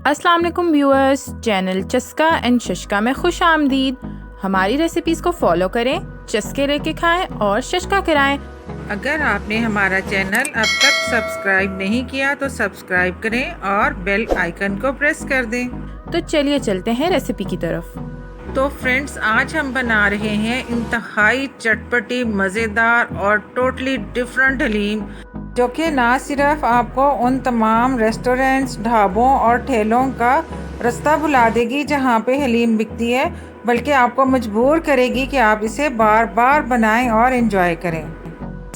अस्सलाम वालेकुम viewers, channel चस्का एंड शशका में खुश आमदीद। हमारी रेसिपीज़ को फॉलो करें, चस्के लेके खाएं और शशका कराएं। अगर आपने हमारा चैनल अब तक सब्सक्राइब नहीं किया तो सब्सक्राइब करें और बेल आइकन को प्रेस कर दें। तो चलिए चलते हैं रेसिपी की तरफ। तो फ्रेंड्स, आज हम बना रहे हैं इंतहाई चटपटी, मज़ेदार और टोटली डिफरेंट हलीम, जो कि ना सिर्फ आपको उन तमाम रेस्टोरेंट्स, ढाबों और ठेलों का रास्ता भुला देगी जहां पे हलीम बिकती है, बल्कि आपको मजबूर करेगी कि आप इसे बार बार बनाएं और एंजॉय करें।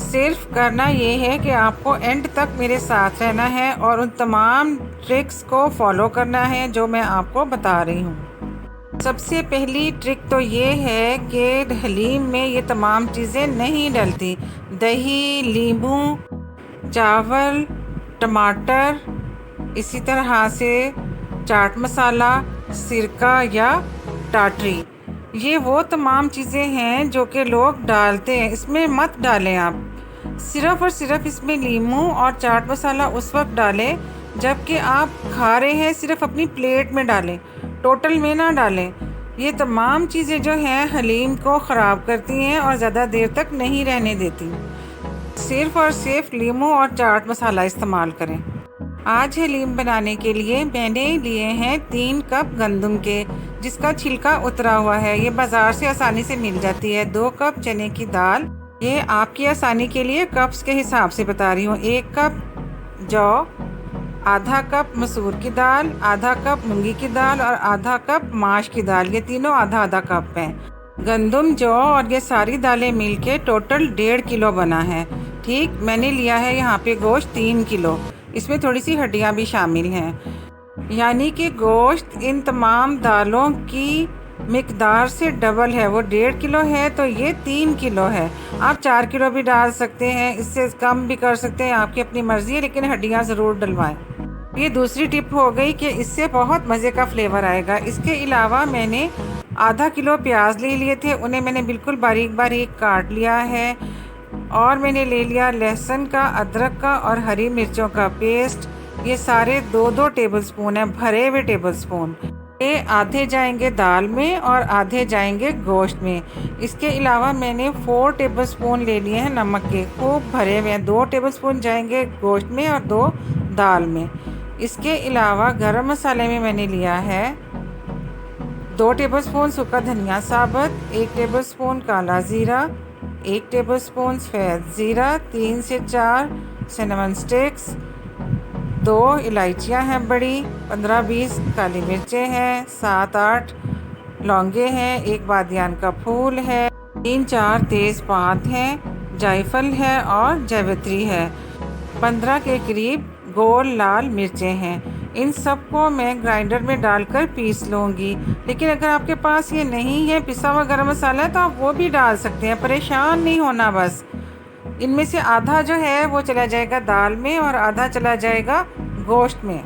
सिर्फ करना ये है कि आपको एंड तक मेरे साथ रहना है और उन तमाम ट्रिक्स को फॉलो करना है जो मैं आपको बता रही हूँ। सबसे पहली ट्रिक तो ये है कि हलीम में ये तमाम चीज़ें नहीं डलती। दही, नींबू, चावल, टमाटर, इसी तरह से चाट मसाला, सिरका या टाटरी, ये वो तमाम चीज़ें हैं जो कि लोग डालते हैं। इसमें मत डालें आप। सिर्फ़ और सिर्फ इसमें नींबू और चाट मसाला उस वक्त डालें जबकि आप खा रहे हैं, सिर्फ अपनी प्लेट में डालें, टोटल में ना डालें। ये तमाम चीज़ें जो हैं हलीम को ख़राब करती हैं और ज़्यादा देर तक नहीं रहने देती। सिर्फ और सिर्फ नींबू और चाट मसाला इस्तेमाल करें। आज हलीम बनाने के लिए मैंने लिए हैं 3 कप गंदम के, जिसका छिलका उतरा हुआ है। ये बाज़ार से आसानी से मिल जाती है। 2 कप चने की दाल, ये आपकी आसानी के लिए कप्स के हिसाब से बता रही हूँ। 1 कप जौ, आधा कप मसूर की दाल, आधा कप मूंगी की दाल और आधा कप माश की दाल। ये तीनों आधा आधा कप हैं। गंदम, जौ और ये सारी दालें मिलके टोटल 1.5 किलो बना है। ठीक, मैंने लिया है यहाँ पे गोश्त 3 किलो। इसमें थोड़ी सी हड्डियाँ भी शामिल हैं, यानी कि गोश्त इन तमाम दालों की मिकदार से डबल है। वो 1.5 किलो है तो ये 3 किलो है। आप 4 किलो भी डाल सकते हैं, इससे कम भी कर सकते हैं, आपकी अपनी मर्ज़ी है, लेकिन हड्डियाँ ज़रूर डलवाएं। ये दूसरी टिप हो गई कि इससे बहुत मज़े का फ्लेवर आएगा। इसके अलावा मैंने आधा किलो प्याज ले लिए थे, उन्हें मैंने बिल्कुल बारीक बारीक काट लिया है। और मैंने ले लिया लहसुन का, अदरक का और हरी मिर्चों का पेस्ट। ये सारे 2-2 टेबलस्पून है, भरे हुए टेबलस्पून। ये आधे जाएंगे दाल में और आधे जाएंगे गोश्त में। इसके अलावा मैंने 4 टेबलस्पून ले लिए हैं नमक के, खूब भरे हुए हैं। 2 टेबलस्पून जाएंगे गोश्त में और 2 दाल में। इसके अलावा गरम मसाले में मैंने लिया है 2 टेबलस्पून सूखा धनिया साबुत, 1 टेबलस्पून काला ज़ीरा, 1 टेबलस्पून सफ़ेद ज़ीरा, 3 से 4 सिनेमन स्टिक्स, 2 इलायचियाँ हैं बड़ी, 15-20 काली मिर्चें हैं, 7-8 लौंगे हैं, 1 बादियान का फूल है, 3-4 तेज़पात हैं, जायफल है और जावित्री है, 15 के करीब गोल लाल मिर्चें हैं। इन सबको मैं ग्राइंडर में डालकर पीस लूँगी। लेकिन अगर आपके पास ये नहीं है, पिसा हुआ गरम मसाला, तो आप वो भी डाल सकते हैं, परेशान नहीं होना। बस इनमें से आधा जो है वो चला जाएगा दाल में और आधा चला जाएगा गोश्त में।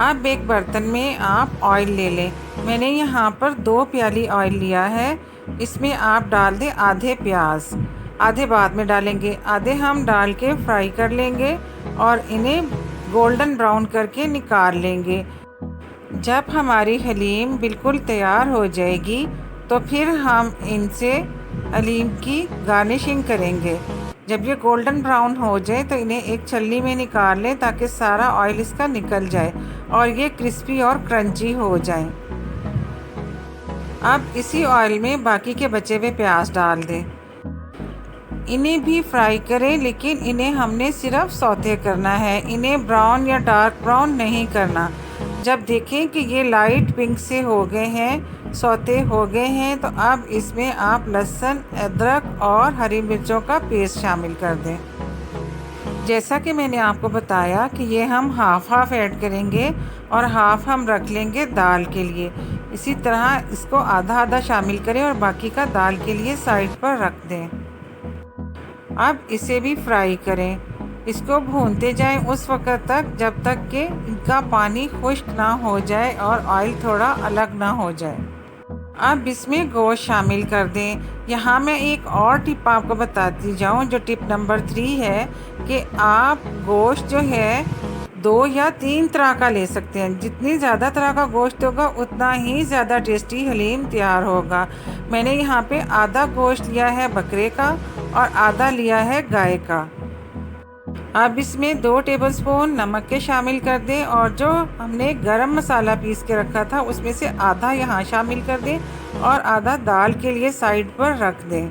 अब एक बर्तन में आप ऑयल ले लें। मैंने यहाँ पर 2 प्याली ऑयल लिया है। इसमें आप डाल दें आधे प्याज, आधे बाद में डालेंगे, आधे हम डाल के फ्राई कर लेंगे और इन्हें गोल्डन ब्राउन करके निकाल लेंगे। जब हमारी हलीम बिल्कुल तैयार हो जाएगी तो फिर हम इनसे हलीम की गार्निशिंग करेंगे। जब ये गोल्डन ब्राउन हो जाए तो इन्हें एक छलनी में निकाल लें ताकि सारा ऑयल इसका निकल जाए और ये क्रिस्पी और क्रंची हो जाए। अब इसी ऑयल में बाकी के बचे हुए प्याज डाल दें। इन्हें भी फ्राई करें, लेकिन इन्हें हमने सिर्फ सौते करना है, इन्हें ब्राउन या डार्क ब्राउन नहीं करना। जब देखें कि ये लाइट पिंक से हो गए हैं, सौते हो गए हैं, तो अब इसमें आप लहसुन, अदरक और हरी मिर्चों का पेस्ट शामिल कर दें। जैसा कि मैंने आपको बताया कि ये हम हाफ़ हाफ़ ऐड करेंगे और हाफ़ हम रख लेंगे दाल के लिए। इसी तरह इसको आधा आधा शामिल करें और बाकी का दाल के लिए साइड पर रख दें। अब इसे भी फ्राई करें। इसको भूनते जाएं उस वक्त तक जब तक कि इनका पानी खुश्क ना हो जाए और ऑयल थोड़ा अलग ना हो जाए। अब इसमें गोश्त शामिल कर दें। यहाँ मैं एक और टिप आपको बताती जाऊँ, जो टिप नंबर 3 है कि आप गोश्त जो है 2 या 3 तरह का ले सकते हैं। जितनी ज़्यादा तरह का गोश्त होगा उतना ही ज़्यादा टेस्टी हलीम तैयार होगा। मैंने यहाँ पे आधा गोश्त लिया है बकरे का और आधा लिया है गाय का। अब इसमें 2 टेबलस्पून नमक के शामिल कर दें और जो हमने गरम मसाला पीस के रखा था उसमें से आधा यहाँ शामिल कर दें और आधा दाल के लिए साइड पर रख दें।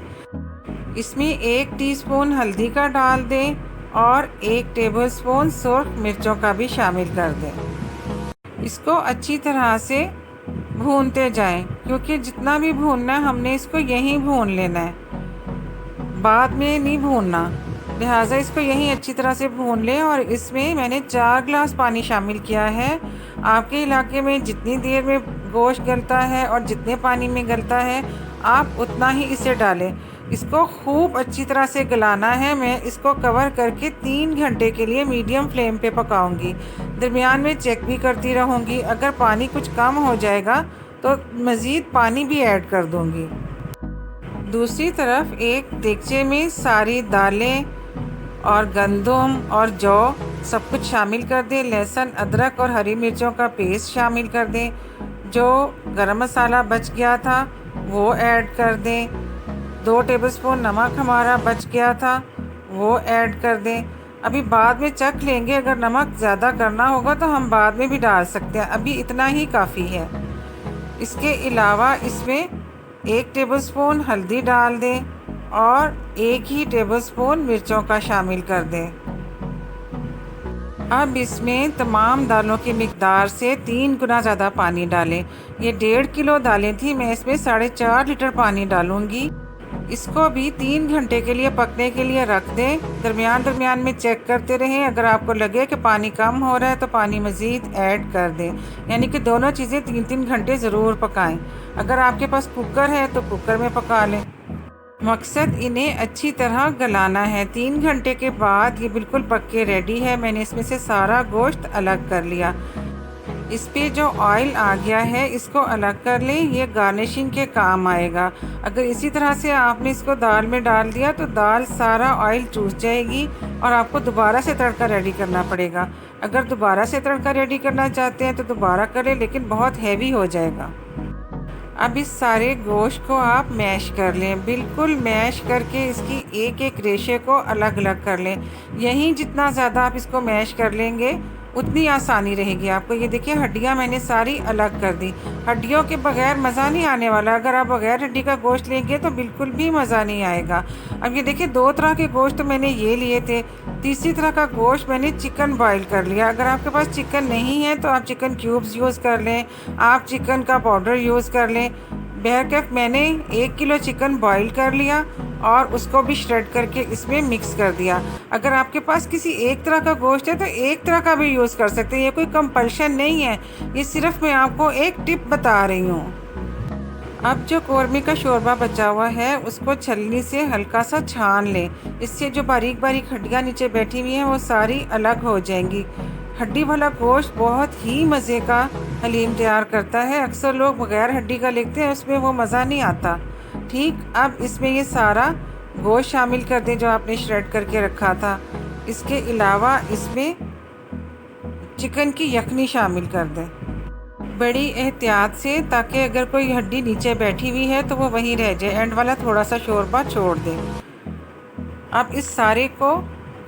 इसमें 1 टीस्पून हल्दी का डाल दें और 1 टेबलस्पून सुर्ख मिर्चों का भी शामिल कर दें। इसको अच्छी तरह से भूनते जाएं, क्योंकि जितना भी भूनना है हमने इसको यहीं भून लेना है, बाद में नहीं भूनना। लिहाजा इसको यहीं अच्छी तरह से भून लें। और इसमें मैंने 4 ग्लास पानी शामिल किया है। आपके इलाके में जितनी देर में गोश्त गलता है और जितने पानी में गलता है आप उतना ही इसे डालें। इसको खूब अच्छी तरह से गलाना है। मैं इसको कवर करके 3 घंटे के लिए मीडियम फ्लेम पे पकाऊंगी। दरमियान में चेक भी करती रहूँगी। अगर पानी कुछ कम हो जाएगा तो मज़ीद पानी भी ऐड कर दूँगी। दूसरी तरफ एक देगचे में सारी दालें और गंदम और जौ सब कुछ शामिल कर दें। लहसुन, अदरक और हरी मिर्चों का पेस्ट शामिल कर दें। जो गरम मसाला बच गया था वो ऐड कर दें। 2 टेबलस्पून नमक हमारा बच गया था वो ऐड कर दें। अभी बाद में चख लेंगे, अगर नमक ज़्यादा करना होगा तो हम बाद में भी डाल सकते हैं, अभी इतना ही काफ़ी है। इसके अलावा इसमें 1 टेबलस्पून हल्दी डाल दें और 1 ही टेबलस्पून मिर्चों का शामिल कर दें। अब इसमें तमाम दालों की मिकदार से 3 गुना ज़्यादा पानी डालें। ये 1.5 किलो दालें थी, मैं इसमें 4.5 लीटर पानी डालूँगी। इसको भी 3 घंटे के लिए पकने के लिए रख दें। दरमियान में चेक करते रहें। अगर आपको लगे कि पानी कम हो रहा है तो पानी मज़ीद ऐड कर दें। यानी कि दोनों चीज़ें 3-3 घंटे ज़रूर पकाएं। अगर आपके पास कुकर है तो कुकर में पका लें। मकसद इन्हें अच्छी तरह गलाना है। 3 घंटे के बाद ये बिल्कुल पक के रेडी है। मैंने इसमें से सारा गोश्त अलग कर लिया। इस पे जो ऑयल आ गया है इसको अलग कर लें, ये गार्निशिंग के काम आएगा। अगर इसी तरह से आपने इसको दाल में डाल दिया तो दाल सारा ऑयल चूस जाएगी और आपको दोबारा से तड़का रेडी करना पड़ेगा। अगर दोबारा से तड़का रेडी करना चाहते हैं तो दोबारा करें, लेकिन बहुत हैवी हो जाएगा। अब इस सारे गोश्त को आप मैश कर लें, बिल्कुल मैश करके इसकी एक एक रेशे को अलग अलग कर लें। यहीं जितना ज़्यादा आप इसको मैश कर लेंगे उतनी आसानी रहेगी आपको। ये देखिए हड्डियाँ मैंने सारी अलग कर दी। हड्डियों के बगैर मज़ा नहीं आने वाला। अगर आप बगैर हड्डी का गोश्त लेंगे तो बिल्कुल भी मज़ा नहीं आएगा। अब ये देखिए 2 तरह के गोश्त तो मैंने ये लिए थे। तीसरी तरह का गोश्त मैंने चिकन बॉईल कर लिया। अगर आपके पास चिकन नहीं है तो आप चिकन क्यूब्स यूज़ कर लें, आप चिकन का पाउडर यूज़ कर लें। बहरकैफ मैंने 1 किलो चिकन बॉईल कर लिया और उसको भी श्रेड करके इसमें मिक्स कर दिया। अगर आपके पास किसी एक तरह का गोश्त है तो एक तरह का भी यूज़ कर सकते हैं, ये कोई कंपल्शन नहीं है। ये सिर्फ मैं आपको एक टिप बता रही हूँ। अब जो कौरमे का शोरबा बचा हुआ है उसको छलनी से हल्का सा छान लें। इससे जो बारीक बारीक हड्डियाँ नीचे बैठी हुई हैं वो सारी अलग हो जाएंगी। हड्डी वाला गोश्त बहुत ही मज़े का हलीम तैयार करता है। अक्सर लोग बग़ैर हड्डी का लेते हैं, उसमें वो मज़ा नहीं आता। ठीक, अब इसमें ये सारा गोश्त शामिल कर दें जो आपने श्रेड करके रखा था। इसके अलावा इसमें चिकन की यखनी शामिल कर दें बड़ी एहतियात से, ताकि अगर कोई हड्डी नीचे बैठी हुई है तो वो वहीं रह जाए। एंड वाला थोड़ा सा शोरबा छोड़ दें। अब इस सारे को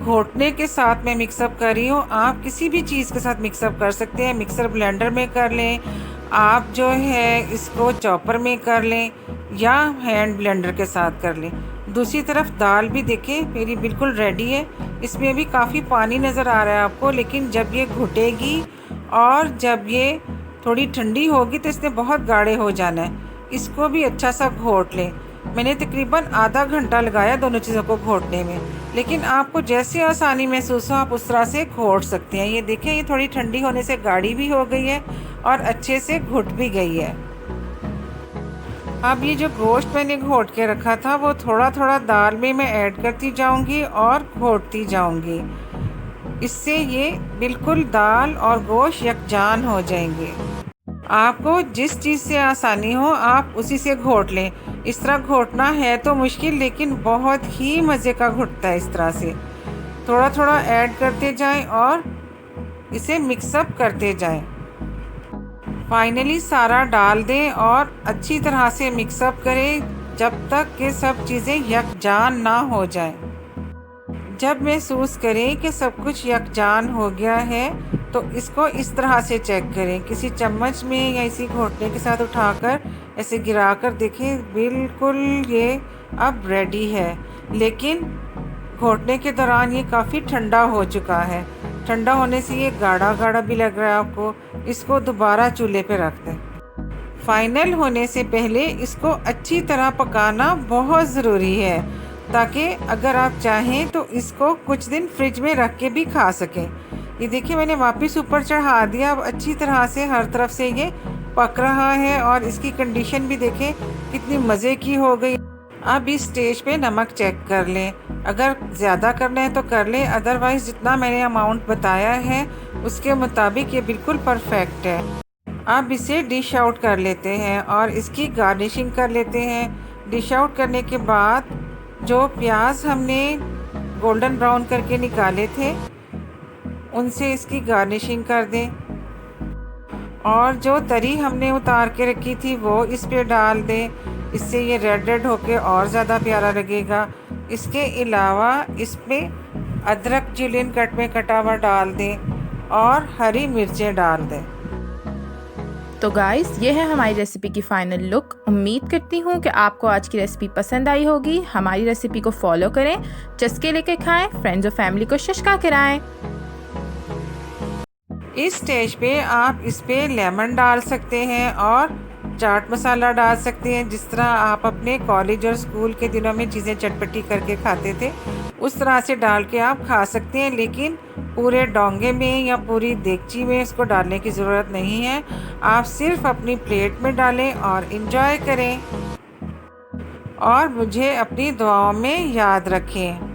घोटने के साथ मैं मिक्सअप कर रही हूँ। आप किसी भी चीज़ के साथ मिक्सअप कर सकते हैं। मिक्सर ब्लेंडर में कर लें, आप जो है इसको चॉपर में कर लें या हैंड ब्लेंडर के साथ कर लें। दूसरी तरफ दाल भी देखें मेरी बिल्कुल रेडी है। इसमें अभी काफ़ी पानी नज़र आ रहा है आपको, लेकिन जब ये घुटेगी और जब ये थोड़ी ठंडी होगी तो इसने बहुत गाढ़े हो जाना है। इसको भी अच्छा सा घोट लें। मैंने तकरीबन आधा घंटा लगाया दोनों चीज़ों को घोटने में, लेकिन आपको जैसे आसानी महसूस हो आप उस तरह से घोट सकते हैं। ये देखें ये थोड़ी ठंडी होने से गाढ़ी भी हो गई है और अच्छे से घुट भी गई है। अब ये जो गोश्त मैंने घोट के रखा था वो थोड़ा थोड़ा दाल में मैं ऐड करती जाऊंगी और घोटती जाऊंगी। इससे ये बिल्कुल दाल और गोश्त यकजान हो जाएंगे। आपको जिस चीज़ से आसानी हो आप उसी से घोट लें। इस तरह घोटना है तो मुश्किल, लेकिन बहुत ही मज़े का घुटता है। इस तरह से थोड़ा थोड़ा ऐड करते जाएं और इसे मिक्सअप करते जाएं। फाइनली सारा डाल दें और अच्छी तरह से मिक्सअप करें जब तक कि सब चीज़ें यकजान ना हो जाएं। जब महसूस करें कि सब कुछ यकजान हो गया है तो इसको इस तरह से चेक करें, किसी चम्मच में या इसी घोटने के साथ उठाकर ऐसे गिराकर देखें, बिल्कुल ये अब रेडी है। लेकिन घोटने के दौरान ये काफ़ी ठंडा हो चुका है। ठंडा होने से ये गाढ़ा गाढ़ा भी लग रहा है आपको। इसको दोबारा चूल्हे पे रख दें। फाइनल होने से पहले इसको अच्छी तरह पकाना बहुत ज़रूरी है, ताकि अगर आप चाहें तो इसको कुछ दिन फ्रिज में रख के भी खा सकें। ये देखिए मैंने वापस ऊपर चढ़ा दिया। अब अच्छी तरह से हर तरफ से ये पक रहा है और इसकी कंडीशन भी देखें कितनी मज़े की हो गई। अब इस स्टेज पे नमक चेक कर लें, अगर ज़्यादा करना है तो कर लें, अदरवाइज़ जितना मैंने अमाउंट बताया है उसके मुताबिक ये बिल्कुल परफेक्ट है। अब इसे डिश आउट कर लेते हैं और इसकी गार्निशिंग कर लेते हैं। डिश आउट करने के बाद जो प्याज हमने गोल्डन ब्राउन करके निकाले थे उनसे इसकी गार्निशिंग कर दें और जो तरी हमने उतार के रखी थी वो इस पे डाल दें। इससे ये रेड रेड होके और ज़्यादा प्यारा लगेगा। इसके अलावा इसमें अदरक जुलियन कट में कटा हुआ डाल दें और हरी मिर्चें डाल दें। तो गाइस ये है हमारी रेसिपी की फाइनल लुक। उम्मीद करती हूँ कि आपको आज की रेसिपी पसंद आई होगी। हमारी रेसिपी को फॉलो करें, चस्के लेके खाएं, फ्रेंड्स और फैमिली को शशका कराएं। इस स्टेज पे आप इस पे लेमन डाल सकते हैं और चाट मसाला डाल सकते हैं। जिस तरह आप अपने कॉलेज और स्कूल के दिनों में चीज़ें चटपटी करके खाते थे उस तरह से डाल के आप खा सकते हैं, लेकिन पूरे डोंगे में या पूरी देगची में इसको डालने की ज़रूरत नहीं है। आप सिर्फ अपनी प्लेट में डालें और इन्जॉय करें और मुझे अपनी दुआओं में याद रखें।